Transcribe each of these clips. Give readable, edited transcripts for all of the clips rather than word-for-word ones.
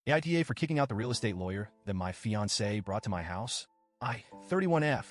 AITA for kicking out the real estate lawyer that my fiance brought to my house. I, 31F,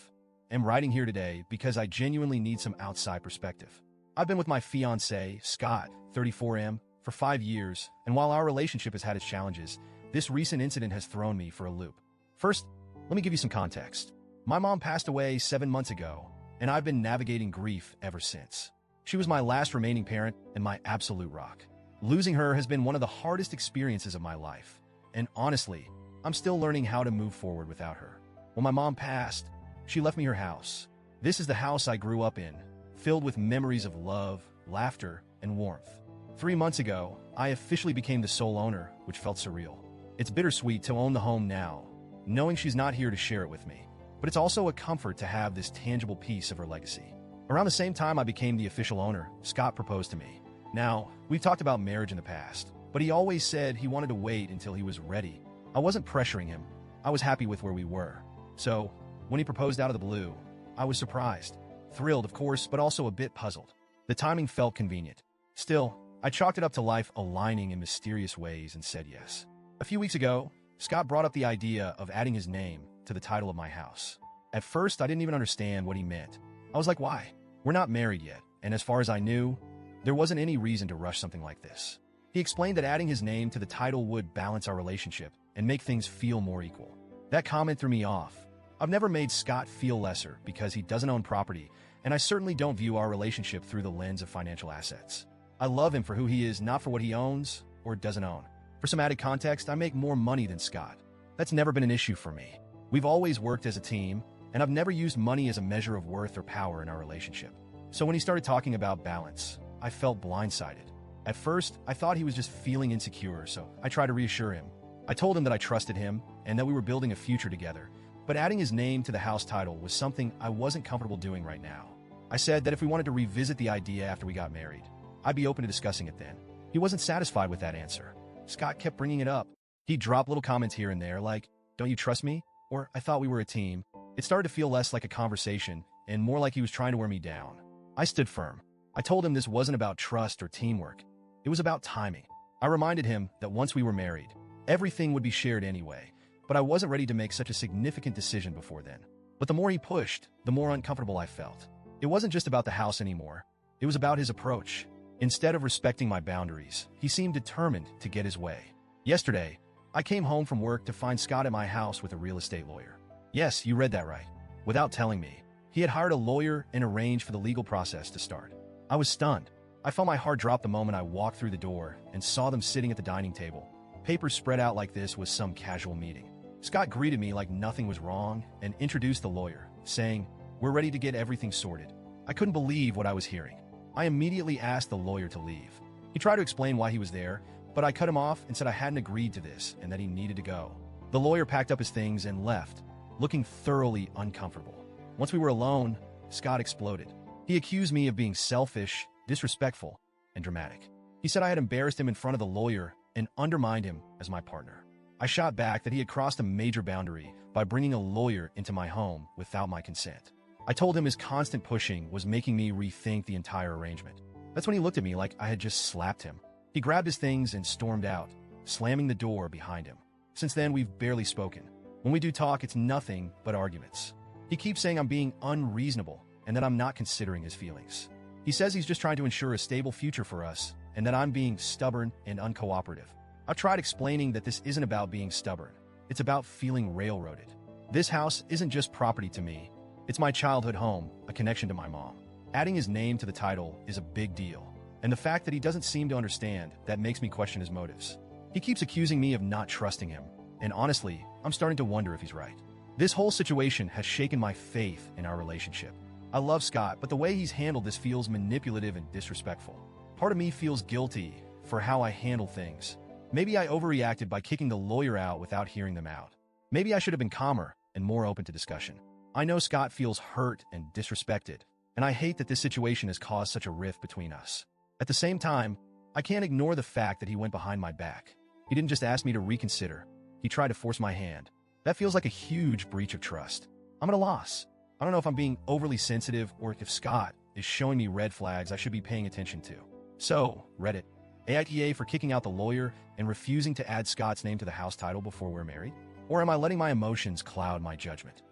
am writing here today because I genuinely need some outside perspective. I've been with my fiance, Scott, 34M, for 5 years, and while our relationship has had its challenges, this recent incident has thrown me for a loop. First, let me give you some context. My mom passed away 7 months ago, and I've been navigating grief ever since. She was my last remaining parent and my absolute rock. Losing her has been one of the hardest experiences of my life, and honestly, I'm still learning how to move forward without her. When my mom passed, she left me her house. This is the house I grew up in, filled with memories of love, laughter, and warmth. 3 months ago, I officially became the sole owner, which felt surreal. It's bittersweet to own the home now, knowing she's not here to share it with me, but it's also a comfort to have this tangible piece of her legacy. Around the same time I became the official owner, Scott proposed to me. Now, we've talked about marriage in the past, but he always said he wanted to wait until he was ready. I wasn't pressuring him. I was happy with where we were. So, when he proposed out of the blue, I was surprised. Thrilled, of course, but also a bit puzzled. The timing felt convenient. Still, I chalked it up to life aligning in mysterious ways and said yes. A few weeks ago, Scott brought up the idea of adding his name to the title of my house. At first, I didn't even understand what he meant. I was like, why? We're not married yet, and as far as I knew, there wasn't any reason to rush something like this. He explained that adding his name to the title would balance our relationship and make things feel more equal. That comment threw me off. I've never made Scott feel lesser because he doesn't own property, and I certainly don't view our relationship through the lens of financial assets. I love him for who he is, not for what he owns or doesn't own. For some added context, I make more money than Scott. That's never been an issue for me. We've always worked as a team, and I've never used money as a measure of worth or power in our relationship. So when he started talking about balance, I felt blindsided. At first, I thought he was just feeling insecure, so I tried to reassure him. I told him that I trusted him and that we were building a future together, but adding his name to the house title was something I wasn't comfortable doing right now. I said that if we wanted to revisit the idea after we got married, I'd be open to discussing it then. He wasn't satisfied with that answer. Scott kept bringing it up. He'd drop little comments here and there like, "Don't you trust me?" Or, "I thought we were a team." It started to feel less like a conversation and more like he was trying to wear me down. I stood firm. I told him this wasn't about trust or teamwork. It was about timing. I reminded him that once we were married, everything would be shared anyway, but I wasn't ready to make such a significant decision before then. But the more he pushed, the more uncomfortable I felt. It wasn't just about the house anymore. It was about his approach. Instead of respecting my boundaries, he seemed determined to get his way. Yesterday, I came home from work to find Scott at my house with a real estate lawyer. Yes, you read that right. Without telling me, he had hired a lawyer and arranged for the legal process to start. I was stunned. I felt my heart drop the moment I walked through the door and saw them sitting at the dining table. Papers spread out like this was some casual meeting. Scott greeted me like nothing was wrong and introduced the lawyer, saying, "We're ready to get everything sorted." I couldn't believe what I was hearing. I immediately asked the lawyer to leave. He tried to explain why he was there, but I cut him off and said I hadn't agreed to this and that he needed to go. The lawyer packed up his things and left, looking thoroughly uncomfortable. Once we were alone, Scott exploded. He accused me of being selfish, disrespectful, and dramatic. He said I had embarrassed him in front of the lawyer and undermined him as my partner. I shot back that he had crossed a major boundary by bringing a lawyer into my home without my consent. I told him his constant pushing was making me rethink the entire arrangement. That's when he looked at me like I had just slapped him. He grabbed his things and stormed out, slamming the door behind him. Since then, we've barely spoken. When we do talk, it's nothing but arguments. He keeps saying I'm being unreasonable and that I'm not considering his feelings. He says he's just trying to ensure a stable future for us and that I'm being stubborn and uncooperative. I've tried explaining that this isn't about being stubborn. It's about feeling railroaded. This house isn't just property to me. It's my childhood home, a connection to my mom. Adding his name to the title is a big deal, and the fact that he doesn't seem to understand that makes me question his motives. He keeps accusing me of not trusting him, and honestly, I'm starting to wonder if he's right. This whole situation has shaken my faith in our relationship. I love Scott, but the way he's handled this feels manipulative and disrespectful. Part of me feels guilty for how I handle things. Maybe I overreacted by kicking the lawyer out without hearing them out. Maybe I should have been calmer and more open to discussion. I know Scott feels hurt and disrespected, and I hate that this situation has caused such a rift between us. At the same time, I can't ignore the fact that he went behind my back. He didn't just ask me to reconsider. He tried to force my hand. That feels like a huge breach of trust. I'm at a loss. I don't know if I'm being overly sensitive or if Scott is showing me red flags I should be paying attention to. So, Reddit, AITA for kicking out the lawyer and refusing to add Scott's name to the house title before we're married? Or am I letting my emotions cloud my judgment?